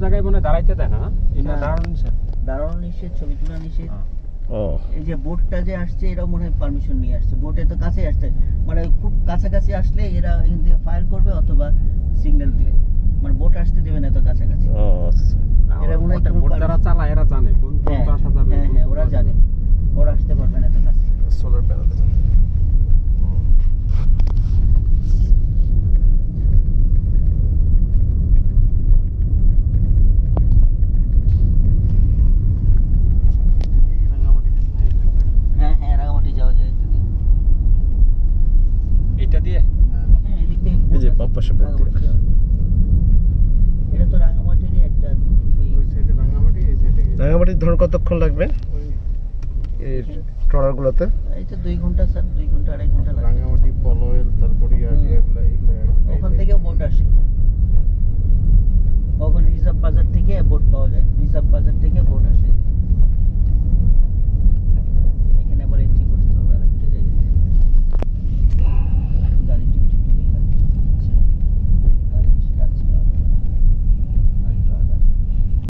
জায়গায় মনে দাঁড়াইতে দেয় না, এটা দাঁড়ানো নিষেধ। দাঁড়ানো নিষেধ, ছবি তোলা নিষেধ। ও এই যে বোটটা যে আসছে এরা মনে হয় পারমিশন নিয়ে আসছে, বোটে তো কাছে আসছে, মানে খুব কাছাকাছি আসলে এরা এখান থেকে ফায়ার করবে অথবা সিগন্যাল দিবে, মানে বোট আসতে দেবে না তো কাছাকাছি। ও আচ্ছা। এরা মনে হয় কোনো বোট যারা চালায় এরা জানে কোন পর্যন্ত আসা যাবে। হ্যাঁ হ্যাঁ ওরা জানে, ওরা আসতে পারবে না তো কাছে। সোলার প্যানেল হ্যাঁ হ্যাঁ রাঙামাটি যাওয়া যায় এদিক দিয়ে। এটা দিয়ে হ্যাঁ এদিক থেকে এই যে বাম পাশে বোট দিয়ে। রাঙামাটি যাওয়া যায়। এটা তো রাঙামাটিরই একটা ওই সাইডে রাঙামাটি, এই সাইডে রাঙামাটির ধরুন কতক্ষণ লাগবে এই ট্রলারগুলোতে? এই তো 2 ঘন্টা স্যার, 2 ঘন্টা 2.5 ঘন্টা লাগে। রাঙামাটি পলো